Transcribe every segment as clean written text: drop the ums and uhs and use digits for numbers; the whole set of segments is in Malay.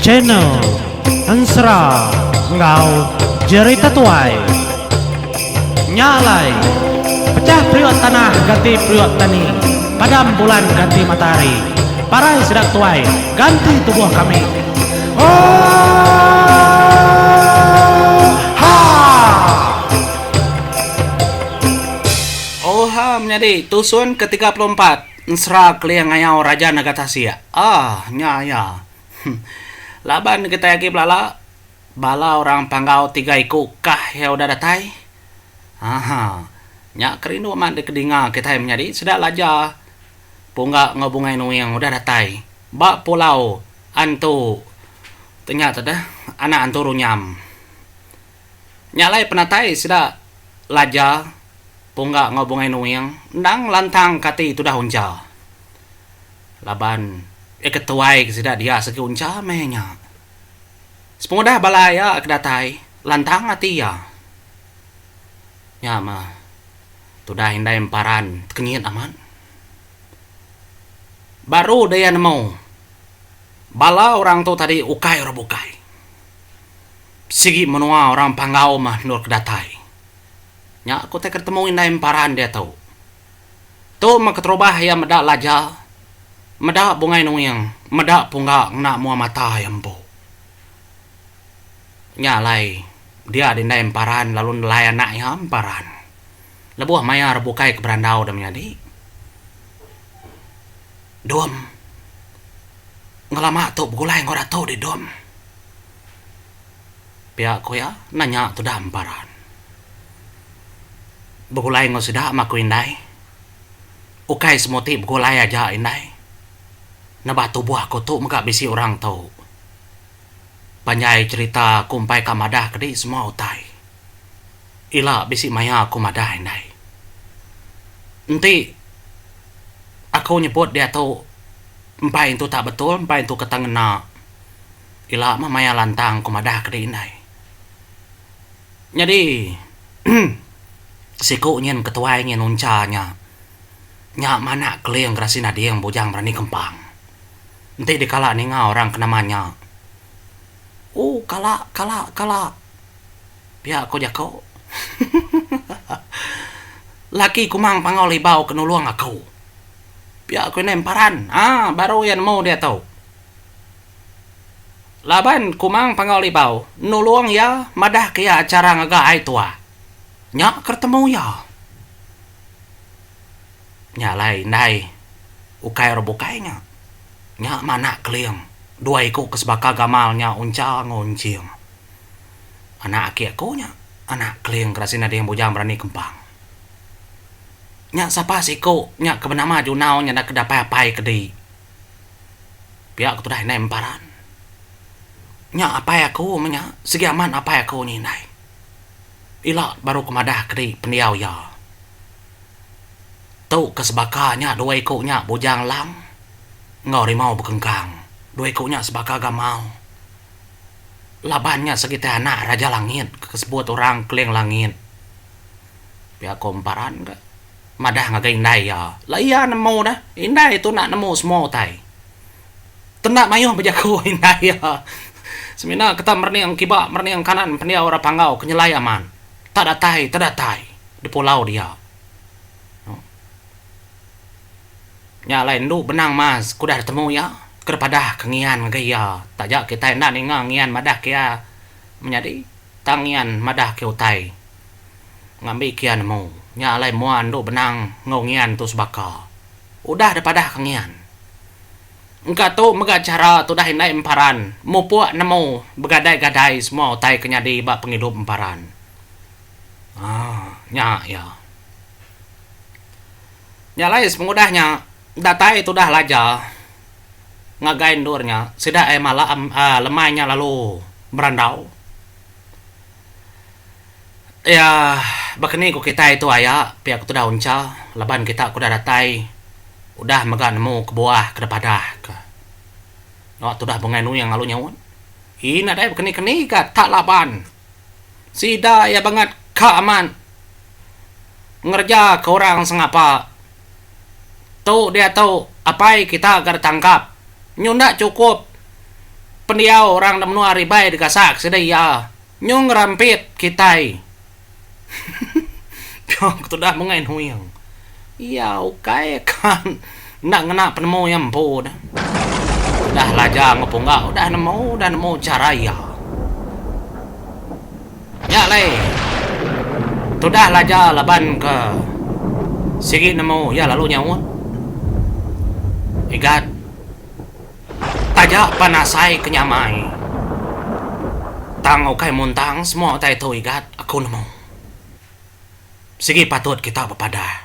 Channel Ansra Ngau Jerita Tuai Nyalai Pecah priok tanah ganti priok tani, padam bulan ganti matahari, parai sedang tuai ganti tubuh kami. Oha menjadi tusun ke-34 Nsra Kliang Ngayau Raja Nagatasia. Nyaya. Laban kita yaki belala bala orang panggau 3 iku kah ya udah datai. Nyak kerindu amat di kedinga kita menjadi sedak laja punggak ngobungai nu yang udah datai. Bak pulau antu ternyata dah anak antu runyam. Nyalai penatai sedak laja punggak ngobungai nu yang ndang lantang kati itu dah unja. Laban ketuai sedak dia segi unca mehnya. Sepengudah balaya kedatai lantang hati ya. Ya mah tudah hindai emparan kenyit aman. Baru daya nemu bala orang tu tadi ukai bukai. Sigi menua orang panggau mah nur kedatai. Nya aku tak ketemu hindai emparan dia tahu. Tu mah keterubah ya medak laja. Medak bungai nuyang, medak punggak nak mua mata yang po. Nyalai dia dindai emparan lalu nelai anak ya emparan. Lebuah maya rebukai ke berandau dah menjadi. Dom. Ngelama tu begulai ngora tu di dom. Pihak ko ya nanya tu dah emparan. Begulai ngosida maku indai. Ukai semuti begulai aja indai. Nabatu buah ko tu maka bisi orang tahu. Panjai cerita kumpai kamadah kedi semua utai. Ila bisi maya aku madah indai. Nanti aku nyebut dia tahu empai itu tak betul, empai itu ketengena. Ila mah maya lantang kumadah kedi indai. Jadi siku nyen ketuai nyen uncanya. Nya mana Kliang Grasina dia yang bujang berani kempang. Nanti dikala ninga orang kenamanya. Kala. Biar aku jako. Laki kumang pangau libau kenuluang aku. Biar aku nemparan. Baru yang mau dia tahu. Laban kumang pangau libau. Nuluang ya madah kaya acara ngaga ai tua. Nyak ketemu ya. Nyalai nai. Ukai robukainya. Nya mana Kliang. Dua iku kesebaka gamalnya unca ngoncing. Anak aki aku nya. Anak Kliang Grasina dia yang bujang berani kempang. Nya sapa siku. Nya kebenama junau nya nak kedapai apai kedi. Pihak aku dah nai emparan. Nya apai aku menya. Segi aman apai aku ni nai. Ila baru kemadah kedi pendiau ya. Tu kesebakanya dua iku nya bujang lang. Ngau rimau bekengkang. Dua ikunya sebaka gamal. Labannya segitu anak Raja Langit. Kesebut orang Kliang Langit. Pihak komparan ke. Madah ngagai indai ya. Lah iya nemu dah. Indai itu nak nemu semua tay. Tenak mayuh berjaku indai ya. Semina kita merniang kibak merniang kanan. Pendia orang panggau kenyelai aman. Tak datai. Di pulau dia. Nyalain du benang mas. Kudah ketemu ya. Kepada kengian gaya tajak kita nak ningang ngian madah kia menjadi tangian madah ke utai ngambil kian mu nyalai muan do benang ngongian tu sebaka udah daripada kengian engka tu mega cara tu dah indai emparan mupuak nemu begadai-gadai semua utai kenyadi bak penghidup emparan nya ya nyalai semudahnya datai tu dah laja ngagain durnya sudah malam lemahnya lalu berandau ya bakni ku kita itu ayah pihak tu dah unca laban kita ku dah datai udah mega nemu ke buah ke depadah ke tu dah bengenu yang lalu nyawon ina dai bakni ka tak laban sida ya banget ka aman ngerja ke orang sengapa tu dia tahu Apai kita agar tangkap. Nyunda cukup. Pendiau orang menua ribai dikasak sedaya. Nyung rampit kitai. Piang sudah mengain huyang. Iya, okay kan. Ndak ngena penemu yang po dah. Dah laja ngopongga, udah nemu cara ya. Ya le. Sudah laja laban ke sigi nemu ya lalu nyawut. Igat. Taja panasai kenyamai. Tang okay muntang semua tai tu igat aku nemu. Sigi patut kita berpadah.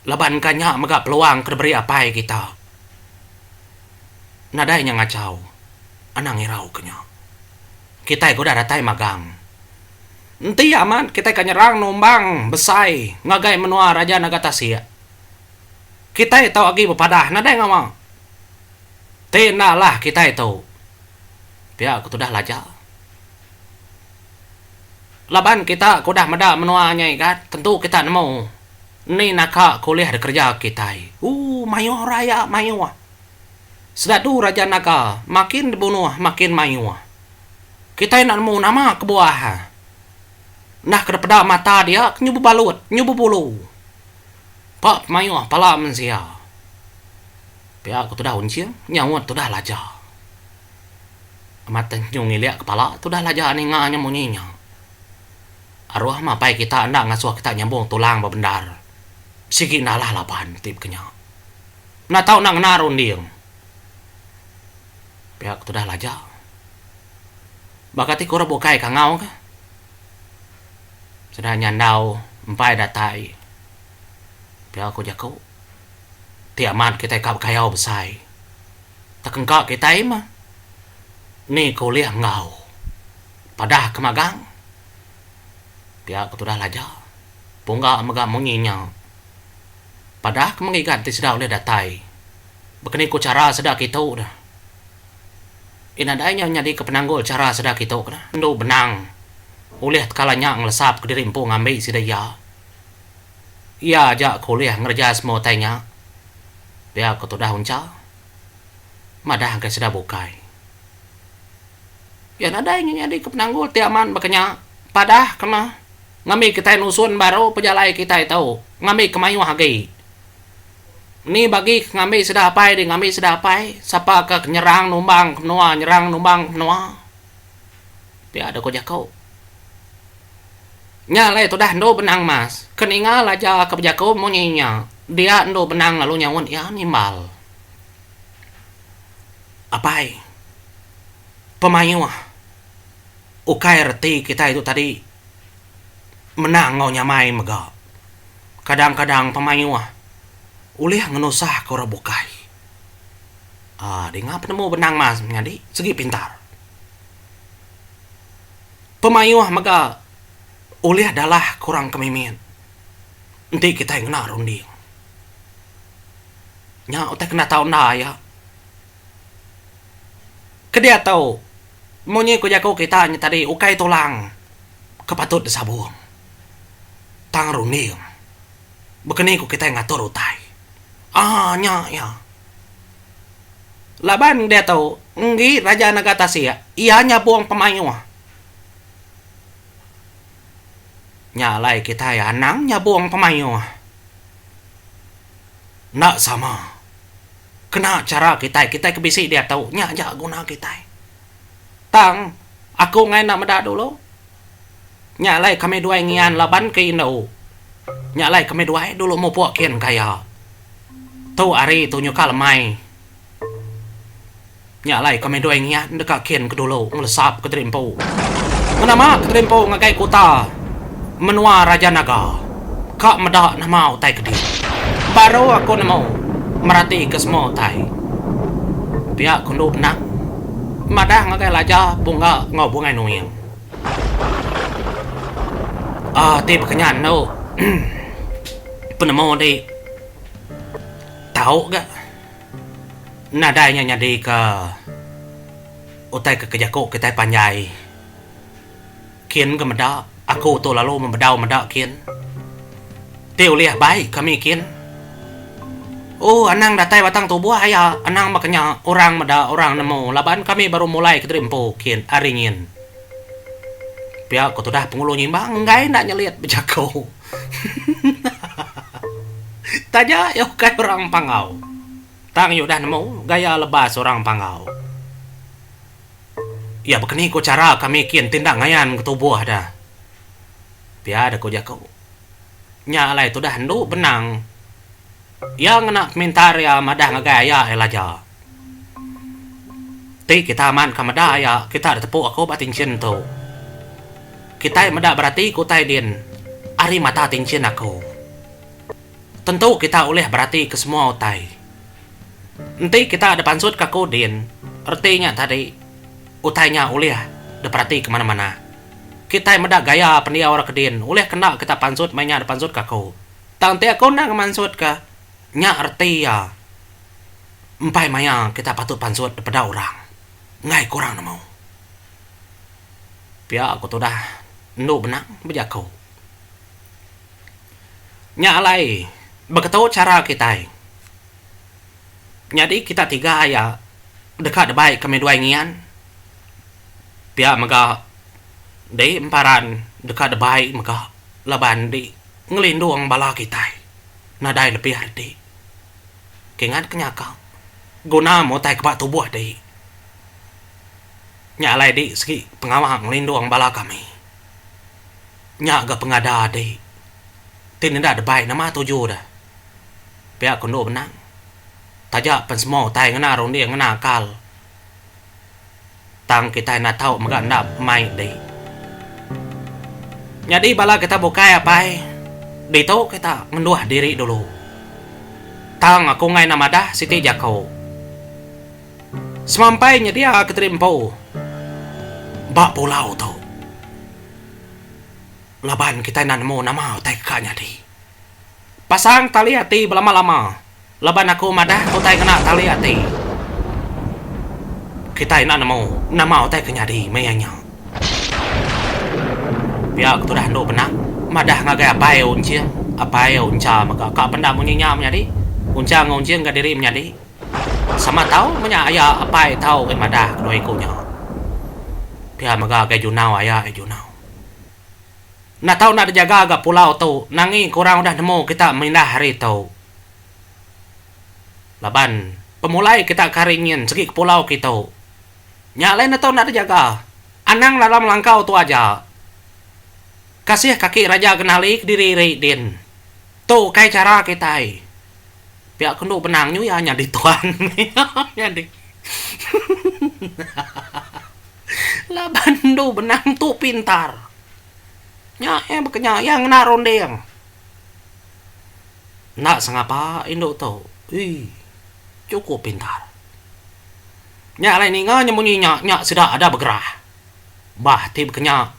Laban kanya megak peluang kedeberi apai kita. Nadainya ngacau. Anang irau kenya. Kita ikudah datai magang. Enti aman kita kanyerang numbang besai ngagai menua raja Nagatasia. Kita tahu lagi berpadah nadai ngama. Tena lah kita itu. Pihak aku sudah laja. Laban kita kudah meda menuanya ikat. Tentu kita nemu. Ni naka kuliah di kerja kita. Mayu raya mayu. Sedatu raja naga makin dibunuh makin mayu. Kita nak nemu nama kebuah. Nah kepada mata dia nyubu balut, nyubu bulu. Pak mayu pala mensia. Pihak aku tu dah unciang, nyawat tu dah laja. Mata nyung lihat kepala tu dah laja ni nganya munyinya. Arwah mapai kita anda ngasuh kita nyambung tulang babendar. Sigi nalah lapan tip kenya. Na tahu nang narun dia. Pihak tu dah laja. Bakati kura bukai kangau ka. Sudah nyandau empai datai. Pihak aku jago. Tiamat kita kap kayau besai. Tak engkau kita mah. Ni kuliah ngau. Padah kemagang. Pihak aku dah laja. Punggak megak menginya. Padah kemengigat ti sedau le datai. Bekeni ku cara sedak kita dah. Inadainya nyadi ke penanggul cara sedak kita dah. Ndu benang. Ulihat kalanya ngelesap ke diri empu ngambil si daya. Ia ajak kuliah ngerja semua tanya. Dia aku tu dah unca. Madah ke sudah bukai. Ya nadainya nyadi ke penanggul tiaman makanya. Padah kena. Ngambil kita nusun baru pejalai kita itu. Ngambil kemayu hagi. Ni bagi ngambil sudah apai di ngambil sudah apai. Siapa ke nyerang numbang penua nyerang numbang penua. Dia ada ko jakau. Nyala itu dah ndo benang mas. Keningal aja ke jakau munyinya. Dia ndo benang lalu nyawon ya nimbal. Apai? Pemayu. Ukai reti kita itu tadi menang ngau nyamai mega. Kadang-kadang pemayu ulih ngenusah ke orang bukai. Dia ngapa nemu benang mas nyadi segi pintar. Pemayu mega ulih adalah kurang kemimin. Nanti kita yang kena runding. Nya utek kena tahu na ya. Kedia tahu. Monye ko jako kita nya tadi ukai tulang. Kepatut disabung. Tang runding. Bekeni ko kita yang ngatur utai. Nya ya. Laban dia tahu. Ngi Raja Nagatasia. Ianya buang pemayu. Nyalai kita ya anang buang pemayu. Nak sama. Kena cara kita kebisi dia tahu. Nya aja guna kita. Tang, aku ngai nak meda dulu. Nyalai kami dua ngian laban ke Indo. Nyalai kami dua dulu mau puak kian kaya. Tu ari tu nyukal mai. Nyalai kami dua ngian dekat kian ke dulu ngelesap ke terimpu. Kenapa ke terimpu ngagai kota? Menua Raja Naga. Kak medak nama utai ke dia. Baru aku nemu merati ke semua utai. Pihak kundup nak. Madah ngagai laja bunga ngau bungai nuyang. Tip kenyan no. Penemu di. Tahu gak? Nadainya nyadi ke utai ke kejaku kita panjai. Kian ke medak. Aku tu lalu membedau medak kian. Tiu liah baik kami kian. Oh, anang datai batang tubuh ayah. Anang makanya orang mada orang nemu. Laban kami baru mulai ke Trimpo kian aringin. Pihak ko tuh dah pengulu nyimbang. Enggak nak nyeliat bejako. Tanya yo kayak orang pangau. Tang yo dah nemu gaya lebas orang pangau. Ya begini ko cara kami kian tindak ngayan ke tubuh dah. Pihak ada ko jako. Nya alai tu dah hendu benang. Yang nak mintar ya madah ngagaya elaja. Ti kita man kamada ya kita ada tepuk aku batin cin tu. Kita madah berarti ku tai din. Ari mata tincin aku. Tentu kita oleh berarti ke semua utai. Nanti kita ada pansut kaku din. Artinya tadi utainya oleh ada berarti kemana-mana. Kita madah gaya pendia orang kedin. Oleh kena kita pansut mainnya ada pansut kaku. Tang ti aku nak mansut ka. Nya arti ya empai maya kita patut pansut daripada orang ngai kurang namau pia aku tu dah nu benang berjako nya alai begitu cara kita jadi kita tiga ya dekat baik kami dua ingian pia maka dei emparan dekat baik maka laban di ngelindung bala kita nadai lebih arti kengat kenyakal guna mau tai kepak tubuh deh nyalai di segi pengawang lindung bala kami nyaga pengada deh tidak ada baik nama tujuh dah pihak kondo benang tajak pensemo tai ngena ronde ngena kal tang kita nak tahu maga nak mai deh jadi bala kita bukai apa dito kita menduah diri dulu. Tang aku ngai nama dah Siti Jako. Semampainya dia ke Trimpo. Bak pulau tu. Laban kita nak nemu nama tai kakaknya di. Pasang tali hati berlama-lama. Laban aku madah aku tai kena tali hati. Kita nak nemu nama tai kakaknya di mayanya. Biar aku tu dah hendak benang. Madah ngagai apa ya unciang apa ya unca maka kak benda munyinya menjadi unca ngunciang ke diri menjadi sama tahu punya ayah apa ya tahu kan madah kedua ikunya pihak maka ke junau ayah junau nak tahu nak jaga agak pulau tu nangi kurang udah nemu kita mindah hari tu laban pemulai kita karingin segi ke pulau kita nyalain atau nak jaga anang dalam langkau tu aja kasih kaki raja kenali diri Raiden. Tuh kayak cara kita. Pihak kenduk benangnya ya hanya di tuan. Jadi. Lah bandu benang tuh pintar. Nya bekenya yang naron deng. Nak sengapa induk tuh. Cukup pintar. Nya lain ingat nyemunyinya nya sudah ada bergerah. Bah ti bekenya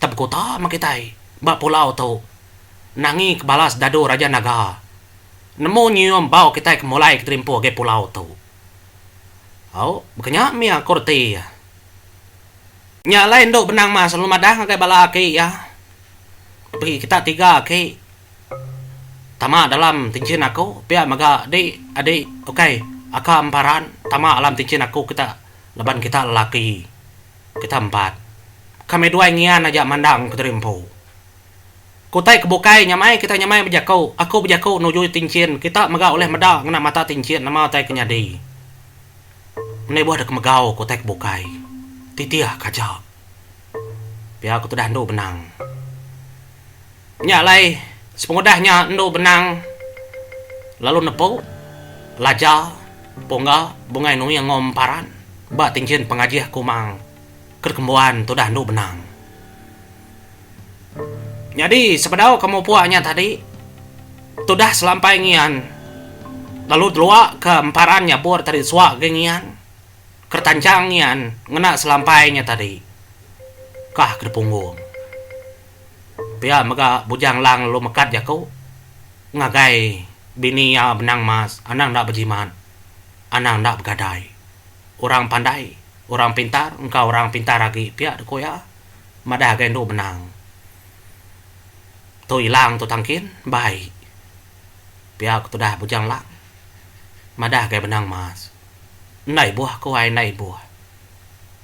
tab kota makitai ba pulau tu nangi kebalas dado raja naga nemu nyium bau kita mulai ke Trimpo ke pulau tu au bekenya mia korte ya nya lain do benang mas selalu madah ngakai bala ke ya pergi kita tiga ke tama dalam tincin aku pia maga adik okay aka emparan tama alam tincin aku kita leban kita lelaki kita empat kami dua ingian aja mandang ke Trimpo. Kutai kebukai nyamai kita nyamai berjakau. Aku berjakau nuju tincin. Kita megau oleh meda ngena mata tincin nama tai kenyadi. Ini buah ada kemegau kutai kebukai. Titiah kaca. Biar aku tuh ndo benang. Nyalai sepengudahnya ndo benang. Lalu nepo laja ponga bungai nu yang ngomparan. Ba tincin pengajih kumang. Kerkembuan tu dah nu benang. Jadi sepedau kamu puaknya tadi tu dah selampai ngian. Lalu dua ke emparannya bor tadi suak gengian. Kertancang ngian ngena selampainya tadi. Kah ke punggung. Pia mega bujang lang lu mekat ya kau. Ngagai bini ya benang mas, anang ndak berjiman. Anang ndak begadai. Orang pandai. Orang pintar, engkau orang pintar lagi. Pihak deko ya. Madah gendo benang. Tu hilang tu tangkin. Baik. Pihak tu dah bujang lang. Madah kayak benang mas. Nai buah ko ai nai buah.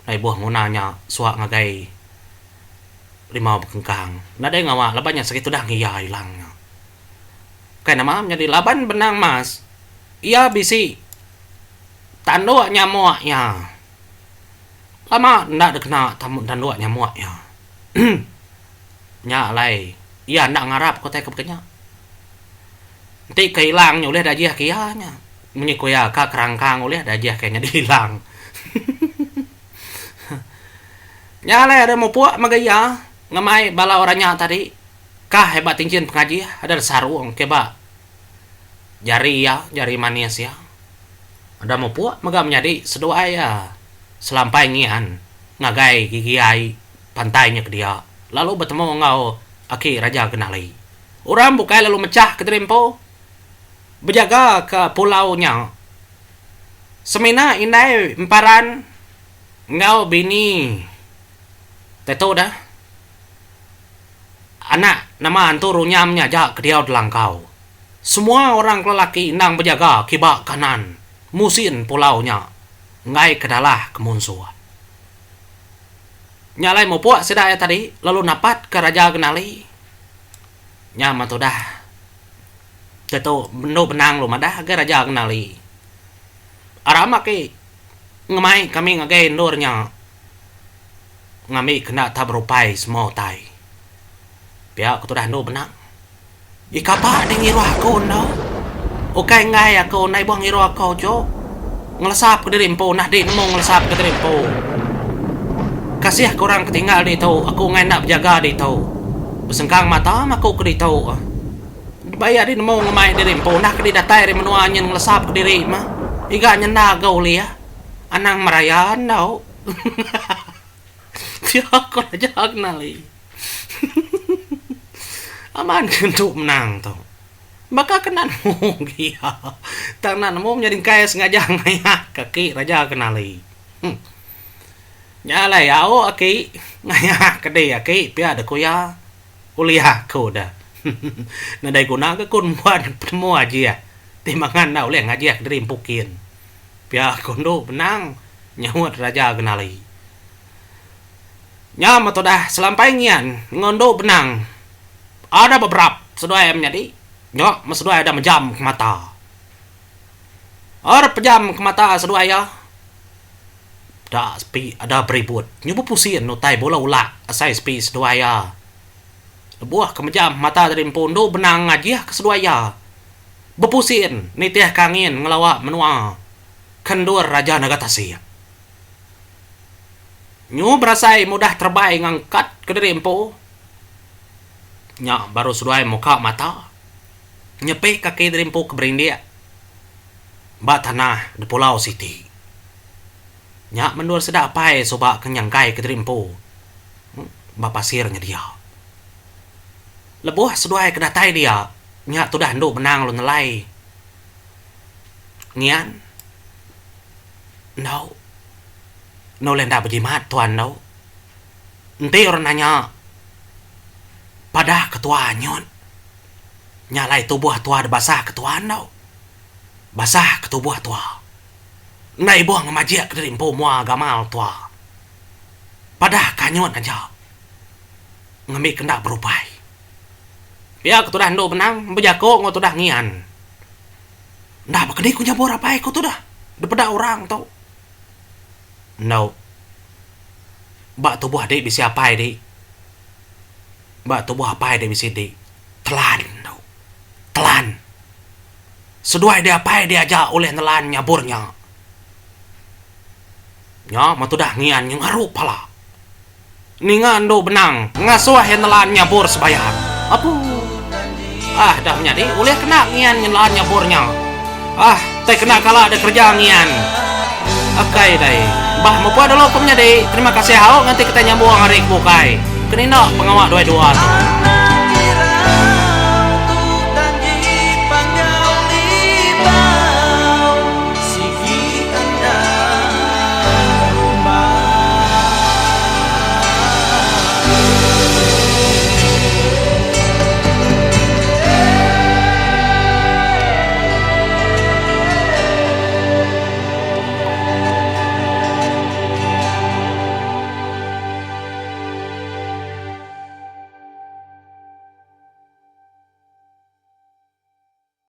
Nai buah ngunanya suak ngagai rimau bekengkang. Nada ngawa labanya segitu dah ngiya hilangnya. Kayak nama jadi laban benang mas. Iya bisi tanduk nyamuaknya. Lama ndak ada kena tanduk nyamuaknya. Nya lai. Iya ndak ngarap ko teh kebekenya. Nanti kehilangnya oleh dajih kianya. Munyi kuya ka kerangkang oleh dajih kayaknya dihilang. Nya lai ada mau puak magaya. Ngamai bala orangnya tadi. Kah hebat tinggian pengaji ada sarung keba. Jari manis ya. Ada mau puak maga menjadi sedua ya. Selampai ngian ngagai gigiai pantainya ke dia. Lalu bertemu ngau aki raja kenali. Orang bukai lalu mecah ke Drimpo. Berjaga ke pulaunya. Semina indai emparan ngau bini. Teto dah. Anak nama anturu nyamnya jak ke dia delangkau. Semua orang lelaki nang berjaga kibak kanan. Musin pulaunya. Ngai kedalah kemunsuh. Nyalai mau puak sedaya tadi. Lalu napat ke raja kenali. Nyama tu dah. Teto bendo benang lu madah ke raja kenali. Arama ke. Ngemai kami ngagai endornya. Ngami kena tabrupai semua tai. Pihak aku tu dah endo benang. Ika pa ni ngiro ako no. Okay ngai ako na ibang ngiro ako jo. Ngelasap ke Drimpo nah di nemo ngelasap ke Drimpo. Kasih korang ketinggal dito. Aku ngai nak berjaga dito. Besengkang mata aku ke dito. Bayar di nemo ngemai Drimpo nah ke datai ri menua nyen ngelasap ke diri mah. Iga nyen nagaw liya. Anang marayan no. Pihak aku aja kenali. Aman untuk menang tu. Maka kenan mo giya. Tanan mo menjadi kaya sengaja ngaya kaki raja kenali. Nyalai ao aki ngaya kede aki pia ada kuya kuliah ko dah. Nadai guna ke kun buat temu aja. Timbangan na oleh ngaji dari pukin. Pia kondo benang nyawat raja kenali. Nyama tu dah selampai ngian ngondo benang. Ada beberapa sedua menjadi nyok sedua ada menjam ke mata. Ada pejam ke mata sedua ya. Dah sepi ada beribut. Nyoba pusing nutai bola ulak asai sepi sedua ya. Lebuah ke menjam mata dari pondo benang ngaji ke sedua ya. Bepusin nitiah kangin ngelawak menua. Kendur raja Nagatasi. Nyu berasai mudah terbaik ngangkat ke dari empo. Nya baru sudah muka mata. Nyepe kaki Drimpo ke berindia. Mbak tanah di Pulau Siti. Nya mendur sedak pai soba kenyangkai ke Drimpo. Mbak pasirnya dia. Lebuh seduai kedatai dia. Nya tu dah nduk menang lu nelai. Ngian. No. No lenda berjimat tuan no. Nanti orang nanya. Pada ketua nyon. Nyalai tubuh tua ada basah ketua no. Basah ketubuh tua. Nai buang ngemajiak ke Drimpo mua gamal tua. Pada kanyon aja. Ngambil kendak berupai. Ya ketua dah nduk benang. Berjako ngotu dah ngian. Nah bakal ku nyabor apa aku tu dah. Daripada orang tau. No. Bak tubuh adik bisa apa adik. Mbak tubuh apa dia bisa di telan tau. Telan. Seduai dia apa dia aja oleh nelan nyaburnya. Nya matu dah ngian yang ngaruh pala. Ningan do benang ngasuh yang nelan nyabur sebayar. Apa? Dah menjadi oleh kena ngian nelan nyaburnya. Teh kena kalah ada kerja ngian. Akai dai. Bah mau ada lo menjadi. Terima kasih hao nanti kita nyambung hari bukai. Kenina pengawak dua-dua tu.